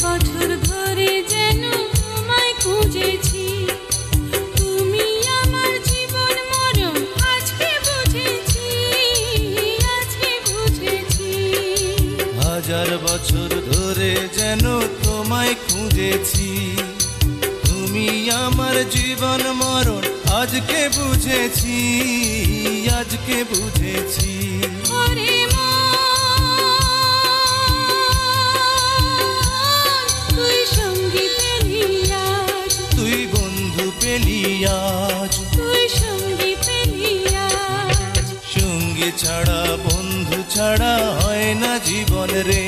বছর ধরে যেন তোমায় খুঁজেছি, তুমি আমার জীবন মরণ আজকে বুঝেছি, আজকে বুঝেছি। হাজার বছর ধরে যেন তোমায় খুঁজেছি, তুমি আমার জীবন মরণ আজকে বুঝেছি, আজকে বুঝেছি। ওরে তুই সঙ্গী পেলি আজ, তুই বন্ধু পেলি আজ, তুই সঙ্গী পেলি আজ। সঙ্গী ছাড়া বন্ধু ছাড়া হয় না জীবন রে।